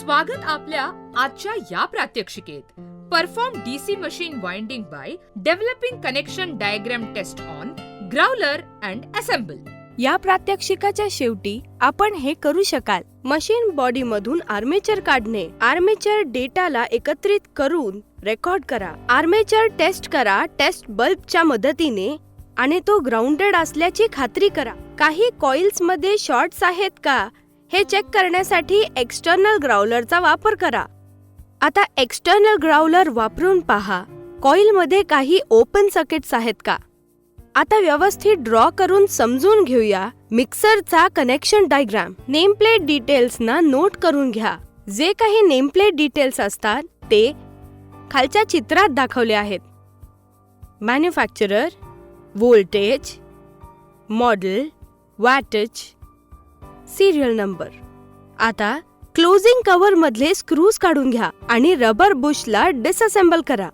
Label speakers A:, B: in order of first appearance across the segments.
A: स्वागत आपल्या आजच्या या प्रात्यक्षिकेत. Perform DC machine winding by developing connection diagram test on growler and assemble.
B: या प्रात्यक्षिकाच्या शेवटी आपण हे करू शकाल. मशीन बॉडी मधून आर्मेचर काढणे, आर्मेचर डेटाला एकत्रित करून रेकॉर्ड करा, आर्मेचर टेस्ट करा टेस्ट बल्बच्या मदतीने आणि तो ग्राउंडेड असल्याची खात्री करा. काही कॉइल्स मध्ये शॉर्ट्स आहेत का हे चेक करण्यासाठी एक्सटर्नल ग्राउलरचा वापर करा. आता एक्सटर्नल ग्राउलर वापरून पहा कॉइल मध्ये काही ओपन सर्किट्स आहेत का. आता व्यवस्थित ड्रॉ करून समजून घेऊया मिक्सरचा कनेक्शन डायग्राम. नेमप्लेट डिटेल्स ना नोट करून घ्या. जे काही नेमप्लेट डिटेल्स असतात ते खालच्या चित्रात दाखवले आहेत. Manufacturer, voltage, model, wattage, serial number. आता क्लोजिंग कव्हर मधले स्क्रूज काढून घ्या आणि रबर बुशला डिसअसेंबल करा.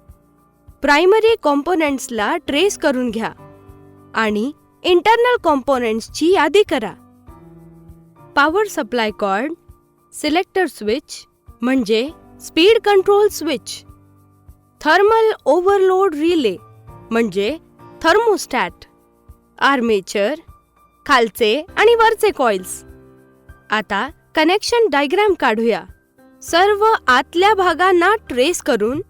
B: प्रायमरी कॉम्पोनेंट्सला ट्रेस करून घ्या आणि इंटरनल कॉम्पोनेंट्सची यादी करा. Power supply cord, selector switch म्हणजे speed control switch, thermal overload relay म्हणजे थर्मोस्टॅट, आर्मेचर, खालचे आणि वरचे कॉइल्स. आता कनेक्शन डायग्राम काढूया. सर्व आतल्या भागांना ट्रेस करून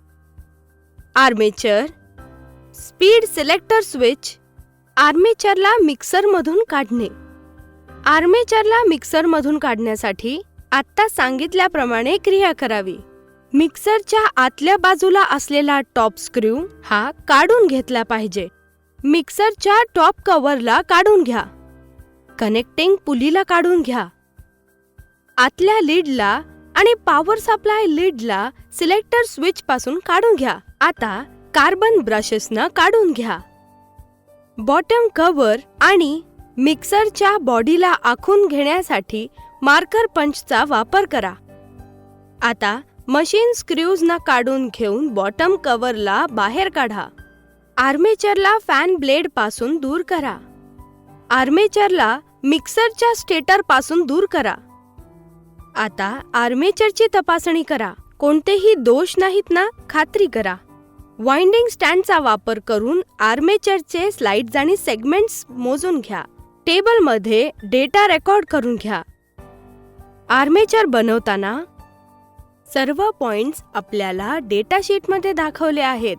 B: armature, speed selector switch, आर्मेचरला mixer मधून काढणे. आर्मेचरला मिक्सर मधून काढण्यासाठी आत्ता सांगितल्याप्रमाणे क्रिया करावी. मिक्सरच्या आतल्या बाजूला असलेला टॉप स्क्रू हा काढून घेतला पाहिजे. मिक्सरच्या टॉप कव्हरला काढून घ्या. कनेक्टिंग पुलीला काढून घ्या. आतल्या लीडला आणि पॉवर सप्लाय लीडला सिलेक्टर स्विच पासून काढून घ्या. आता कार्बन ब्रशेसना काढून घ्या. बॉटम कव्हर आणि मिक्सरच्या बॉडीला आखून घेण्यासाठी मार्कर पंचचा वापर करा. आता मशीन स्क्रूजना काढून घेऊन बॉटम कव्हरला बाहेर काढा. आर्मेचरला फॅन ब्लेड पासून दूर करा. आर्मेचरला मिक्सरच्या स्टेटर पासून दूर करा. आता आर्मेचरची तपासणी करा. कोणतेही दोष नाहीत ना खात्री करा. वाइंडिंग स्टँडचा वापर करून आर्मेचरचे स्लाइड्स आणि सेगमेंट्स मोजून घ्या. टेबलमध्ये डेटा रेकॉर्ड करून घ्या. आर्मेचर बनवताना सर्व पॉइंट्स आपल्याला डेटा शीट मध्ये दाखवले आहेत.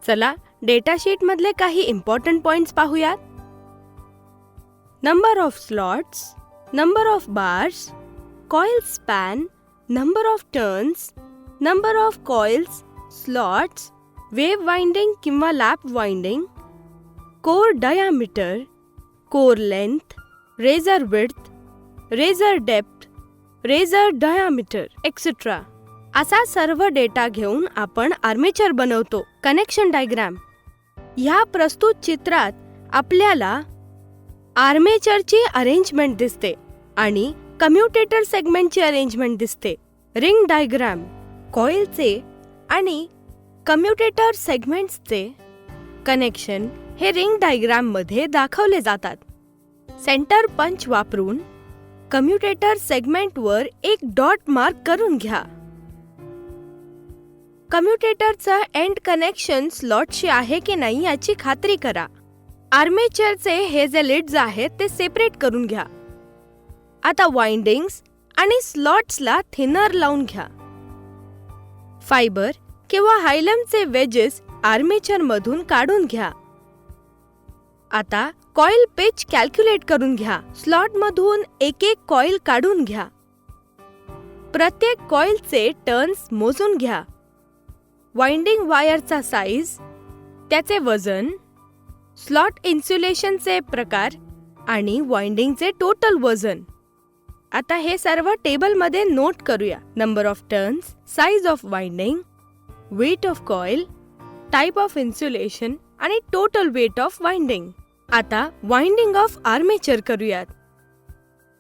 B: चला डेटा शीट मधले काही इम्पॉर्टंट पॉइंट्स पाहूयात. Number of slots, number of bars, coil span, number of turns, number of coils, slots, wave winding किंवा lap winding, core diameter, core length, riser width, riser depth, riser diameter etcetera असा सर्व data घेऊन आपण armature बनवतो. Connection diagram. ह्या प्रस्तुत चित्रात आपल्याला आर्मेचरची अरेंजमेंट दिसते आणि कम्युटेटर सेगमेंटची अरेंजमेंट दिसते. Ring diagram. कॉइलचे आणि कम्युटेटर सेगमेंट्सचे कनेक्शन हे रिंग डायग्राम मध्ये दाखवले जातात. सेंटर पंच वापरून कम्युटेटर सेगमेंटवर एक डॉट मार्क करून घ्या. कम्युटेटरचं एंड कनेक्शन स्लॉटशी आहे की नाही याची खात्री करा. आर्मेचरचे हे जे लीड्स आहेत ते सेपरेट करून घ्या. आता वाइंडिंग्स आणि स्लॉट्सला थिनर लावून घ्या. फायबर किंवा हायलमचे वेजेस आर्मेचर मधून काढून घ्या. आता कॉइल पिच कॅल्क्युलेट करून घ्या. स्लॉट मधून एक एक कॉइल काढून घ्या. प्रत्येक कॉइलचे टर्न्स मोजून घ्या. वाइंडिंग वायरचा साईज, त्याचे वजन, स्लॉट इन्सुलेशनचे प्रकार आणि वाइंडिंगचे टोटल वजन. आता हे सर्व टेबलमध्ये नोट करूया. Number of turns, size of winding, weight of coil, type of insulation आणि टोटल वेट ऑफ वाइंडिंग. आता वाइंडिंग ऑफ आर्मेचर करूयात.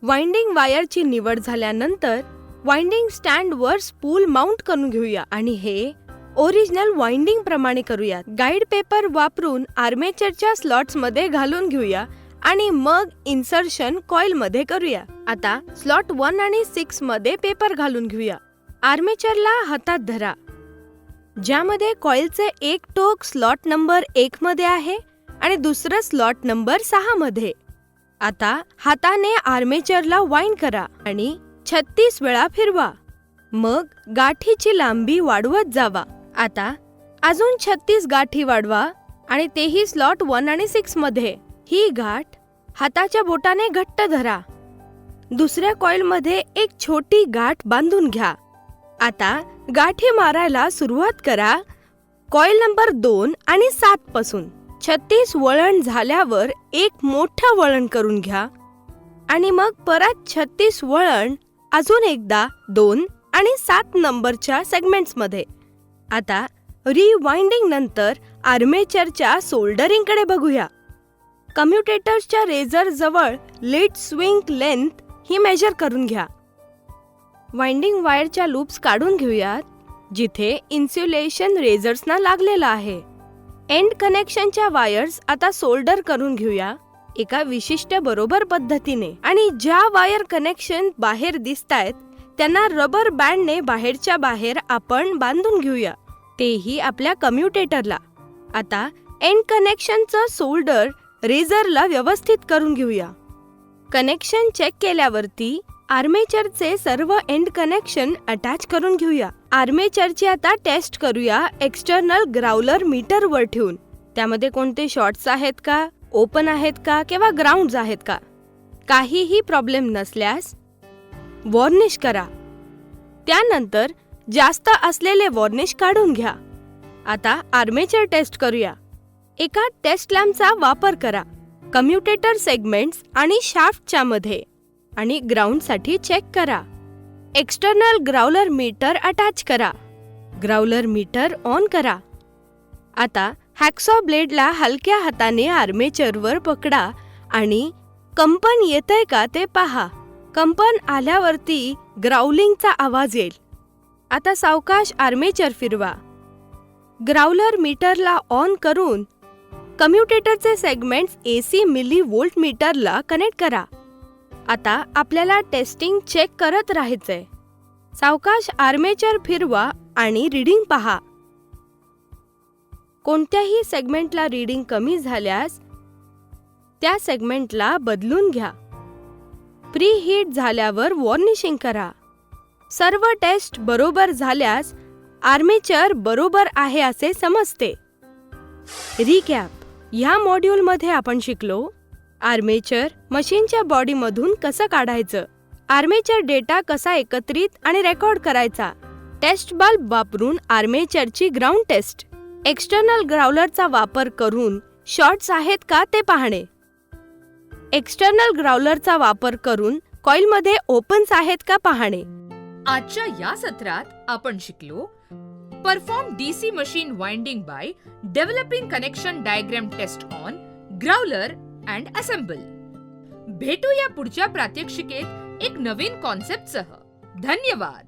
B: वाइंडिंग वायरची निवड झाल्यानंतर वाइंडिंग स्टँडवर स्पूल माउंट करून घेऊया आणि हे ओरिजिनल वाइंडिंग प्रमाणे करूयात. गाईड पेपर वापरून आर्मेचरच्या स्लॉट्स मध्ये घालून घेऊया आणि मग इन्सर्शन कॉइल मध्ये करूया. आता स्लॉट 1 आणि 6 मध्ये पेपर घालून घेऊया. आर्मेचरला हातात धरा, ज्यामध्ये कॉइलचे एक टोक स्लॉट नंबर 1 मध्ये आहे आणि दुसरं स्लॉट नंबर 6 मध्ये. आता हाताने आर्मेचरला वाइंड करा आणि 36 वेळा फिरवा. मग गाठीची लांबी वाढवत जावा. आता अजून 36 गाठी वाढवा आणि तेही स्लॉट 1 आणि 6 मध्ये. ही गाठ हाताच्या बोटाने घट्ट धरा. दुसऱ्या कॉइलमध्ये एक छोटी गाठ बांधून घ्या. आता गाठी मारायला सुरुवात करा. कॉइल नंबर 2 आणि 7 पासून 36 वळण झाल्यावर एक मोठं वळण करून घ्या आणि मग परत 36 वळण अजून एकदा 2 आणि 7 नंबरच्या सेगमेंट्समध्ये. आता रिवाइंडिंग नंतर आर्मेचरच्या सोल्डरिंगकडे बघूया. कम्युटेटर्सच्या रेझर जवळ लीड स्विंग लेंथ ही मेजर करून घ्या. वाइंडिंग वायरच्या लूप्स काढून घेऊयात जिथे इन्सुलेशन रेझर्सना लागलेला आहे. एंड कनेक्शनच्या वायर्स आता सोल्डर करून घेऊया एका विशिष्ट बरोबर पद्धतीने. आणि ज्या वायर कनेक्शन बाहेर दिसतायत त्यांना रबर बँडने बाहेरच्या बाहेर आपण बांधून घेऊया, तेही आपल्या कम्युटेटरला. आता एंड कनेक्शनचं सोल्डर रेझरला व्यवस्थित करून घेऊया. कनेक्शन चेक केल्यावरती आर्मेचरचे सर्व एंड कनेक्शन अटॅच करून घेऊया. आर्मेचरची आता टेस्ट करूया एक्सटर्नल ग्राउलर मीटरवर ठेवून. त्यामध्ये कोणते शॉर्ट्स आहेत का, ओपन आहेत का किंवा ग्राउंड्स आहेत का. काहीही प्रॉब्लेम नसल्यास वॉर्निश करा. त्यानंतर जास्त असलेले वॉर्निश काढून घ्या. आता आर्मेचर टेस्ट करूया. एका टेस्ट लॅम्पचा वापर करा. कम्युटेटर सेगमेंट्स आणि शाफ्टच्या मध्ये आणि ग्राउंडसाठी चेक करा. एक्सटर्नल ग्राउलर मीटर अटॅच करा. ग्राउलर मीटर ऑन करा. आता हॅकसॉ ब्लेडला हलक्या हाताने आर्मेचरवर पकडा आणि कंपन येतंय का ते पहा. कंपन आल्यावरती ग्राउलिंगचा आवाज येईल. आता सावकाश आर्मेचर फिरवा. ग्राउलर मीटरला ऑन करून कम्युटेटरचे सेगमेंट्स AC मिली व्होल्ट मीटरला कनेक्ट करा. आता आपल्याला टेस्टिंग चेक करत राहायचंय. सावकाश आर्मेचर फिरवा आणि रीडिंग पहा. कोणत्याही सेगमेंटला रीडिंग कमी झाल्यास त्या सेगमेंटला बदलून घ्या. प्री हीट झाल्यावर वॉर्निशिंग करा. सर्व टेस्ट बरोबर झाल्यास आर्मेचर बरोबर आहे असे समजते. रिकॅप. ह्या मॉड्यूलमध्ये आपण शिकलो आर्मेचर मशीनच्या बॉडीमधून कसं काढायचं, आर्मेचर डेटा कसा एकत्रित आणि रेकॉर्ड करायचा, टेस्ट बल्ब वापरून आर्मेचरची ग्राउंड टेस्ट, एक्सटर्नल ग्राउलरचा वापर करून शॉर्ट्स आहेत का ते पाहणे, एक्सटर्नल ग्राउलरचा वापर करून कॉइलमध्ये ओपन्स आहेत का पाहणे.
A: आजच्या या सत्रात आपण शिकलो perform DC machine winding by developing connection diagram test on growler and assemble. भेटूया पुढच्या प्रात्यक्षिकेत एक नवीन कॉन्सेप्टसह. धन्यवाद.